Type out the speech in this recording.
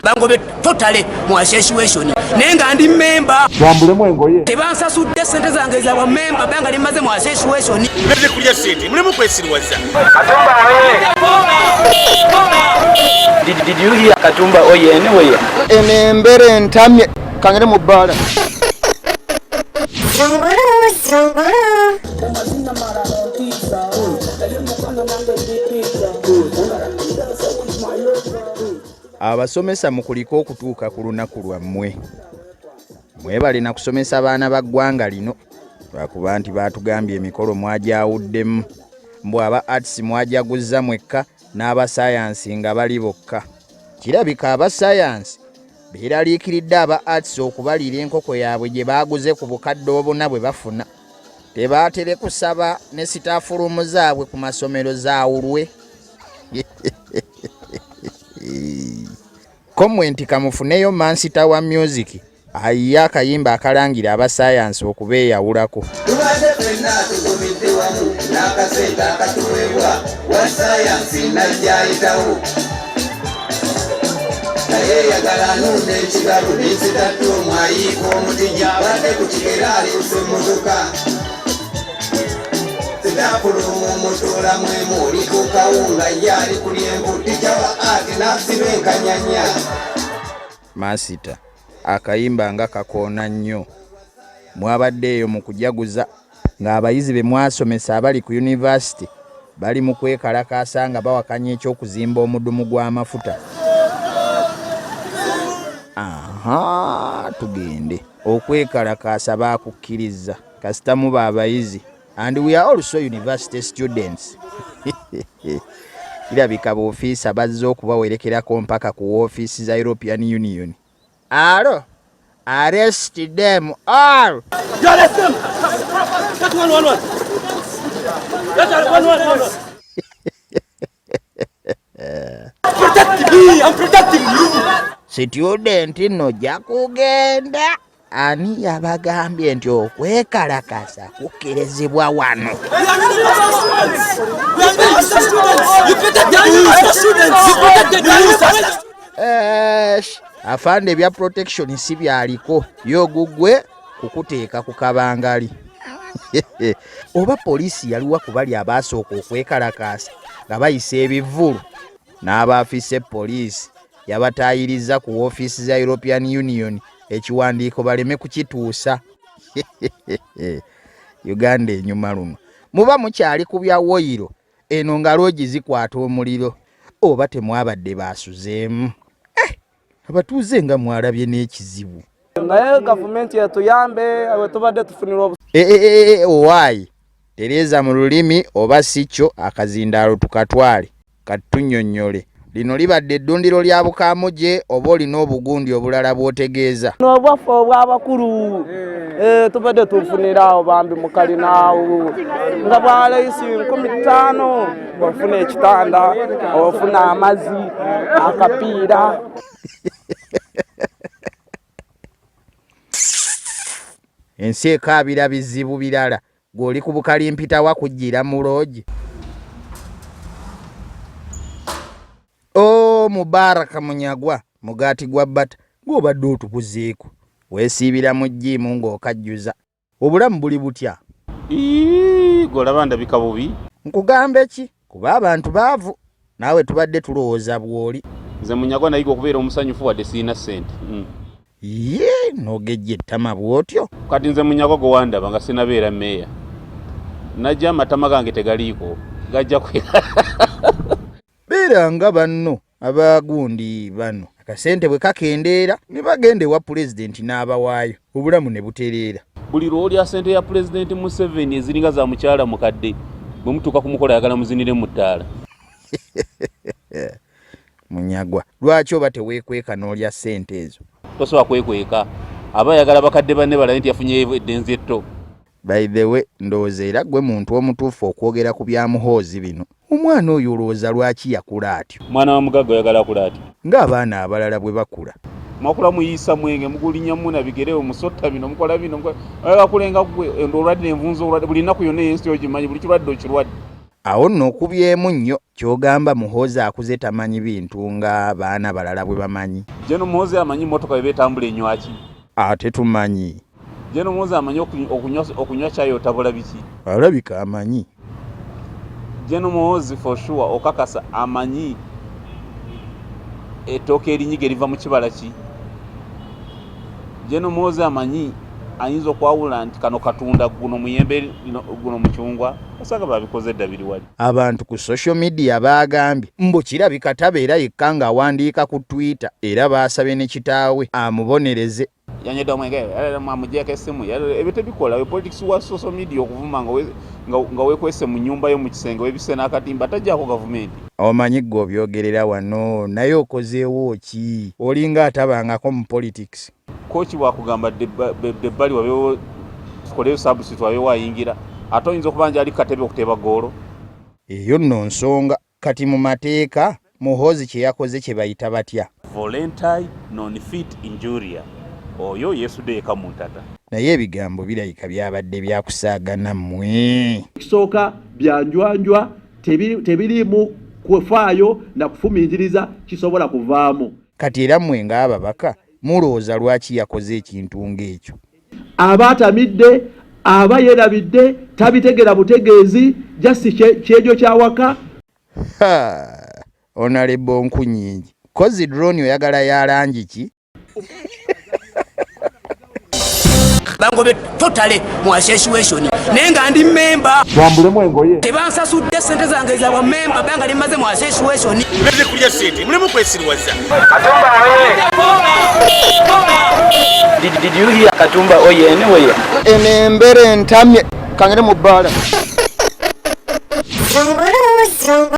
bangobe totally mu association nenga ndi member wambulemu engoye tebansasudde sente zange za wa member banga limaze mu association neze kulya sente mulemu kwesirwaza Katumba oye. Did you hear Katumba oye anyway? Enembere ntamye kangere mu bbala. Abasomesa mukuliko okutuuka ku lunaku lwammwe. Mwebale na kusomesa baana ba ggwanga lino lwakuba nti baatugambye emikolo mwajawuddemu. Mbu aba arts mwajaguzza mwekka n'aba sayansi nga bali bokka. Kirabika aba sayansi beeraliikiridde aba arts okubalira enkoko yaabwe gye baaguze ku bukadde obuna bwe bafuna. Tebaatere kusaba ne sitaafurumu zaabwe ku masomero zaawulwe. Komwenti kamufuneyo mansita wa music ayiye akayimba akalangira aba sayansi okubeeyawulako. Masita akayimba nga kakoona nnyo. Mwabaddeeyo mu kujaguza ng'abayizi be mwasomesa abali ku university bali mu kwekalakaasa nga bawakanya eky'okuzimba omudumu gw'amafuta. Aha, tugende okwekalakaasa baakukkiriza kasita muba abayizi. And we are also university students. Kirabika b'ofiisa bazze okubawerekerako mpaka ku ofiisi za European Union. Alo, arrest them all. You arrest them. Get one. Protect me, I'm protecting you. Student nojja kugenda. Ani yabagambye nti okwekalakasa kukkirizibwa wano. Afande ebya protection si byaliko yogugwe kukuteeka ku kabangali. Oba poliisi yaliwa ku bali abaasooka okwekalakasa nga bayisa ebivvulu n'abaafise poliisi yabataayiriza ku ofiisi za European Union ekiwandiiko baleme kukituusa. Uganda enyuma luno muba mukyali ku bya woyiro eno nga loogi zikwata omuliro oba temwabadde baasuzeemu. Abatuuze nga mwalabye n'ekizibu. Naye gavumenti yatuyambe awe tubadde tufunira owaayi tereeza mu lulimi oba si kyo akazindaalo tukatwale katunyonnyole. Lino libadde eddundiro lya Bukamuje oba olina obugundi obulala bw'otegeeza. n'obwafu obw'abakulu tubadde tufunira awo bambi mu kalinaawo nga bwaleisi 15 ofuna ekitanda ofuna amazzi akapiira. Ensi ekaabira bizibu birala gw'oli ku bukalimpita wakujjira mu loogi. Mubaraka Munyagwa mugati gwa bbata gw'obadde otukuzeeko weesiibira mu jjiimu ng'okajjuza. Obulamu buli butya? Golaba ndabika bubi. Nkugambe ki? Kuba abantu baavu naawe tubadde tulowooza bw'oli. Nze Munyagwa nayiga okubeera omusanyufu wadde siina ssente. N'ogejja ettama bw'otyo. Kati nze Munyagwa gwe wandaba nga sinabeera mmeeya. Najja amatama gange tegaliiko gajja kwera. Beera nga banno abagundi bano akasente bwe kakendeera ne bagende wa pulezidenti n'abawaayo obulamu ne butereera. Buli lw'olya ssente ya pulezidenti Museveni eziringa za mukyala mukadde bwe mutuuka kumukola ayagala muzinire mu ttaala. Munyagwa lwaki oba teweekweka n'olya ssente ezo? Tosobola kwekweka aba ayagala bakadde banne balabe nti yafunyeyo eddenzi etto. By the way ndowooza era gwe muntu omutuufu okwogera ku bya muhoozi bino. Omwana oyo olowooza lwaki yakula atyo? Mwana wa mugagga oyagala akula atyo ng'abaana abalala bwe bakula. Mwakula muyisa mwenge mugulinya muna bigerewo musotta bino mukola bino akulenga gwe endolwadde envunzo olwadde buli nnaku yonna ensi ogimanyi buli kirwadde okirwadde. awo nno okubyemu nnyo ky'ogamba Muhoozi akuze tamanyi bintu nga baana balala bwe bamanyi. Jeno Muhoozi amanyi motoka ebetambula enywaki? Ate tumanyi. Jeno Muhoozi amanyi okunywa chai otabula biki? Alabika amanyi. Jeno Muhoozi for sure okakasa amanyi ettooke erinyiga eriva mu kibala ki? Jeno Muhoozi amanyi ayinza okwawula nti kano katunda guno muyembe guno mucungwa osanga babikoze dda biri wali. Abantu ku social media baagambye mbu kirabika tabeera yekka ng'awandiika ku Twitter era baasabye ne kitaawe amubonereze. Yanyedda omwenge mwamugyeko essimu ebyo tebikola we politics wa social media okuvuma nga weekwese mu nnyumba yo mu kisenge webise n'akatimba tajjako gavumenti. Omanyi ggwe obyogerera wano naye okozeewo ki? Olinga atabangako mu politics. Kochi wakugamba debbali wabewo tukoleyo substitute wabewo ayingira ate oyinza okubanja ali katebe okuteba goolo. Eyo nno nsonga kati mu mateeka Muhoozi kye yakoze kye bayita batya? Voluntary non-fit injuria. Oyo yesudde yeka mu ntata. Naye ebigambo birayika byabadde byakusaagana mmwe. Kisooka byanjwanjwa tebirimu kufaayo na kufumiitiriza kisobola kuvaamu. Kati era mmwe ng'ababaka mulowooza lwaki yakoze ekintu ng'ekyo? Aba atamidde, aba yeerabidde, tabitegera butegeezi, jasi kyejo kyawaka. Honorable Nkunyingi, kozi drone oyagala ya langi ki? bangobe totale mu association nenga ndi member Wambulemu engoye. tebansasudde sente zange za member banga limaze mu association. Mbere kulya sente mulemu kwesirwaza. Katumba oye. Did you hear Katumba oye anyway? Enembere ntamye kangere mu bbala.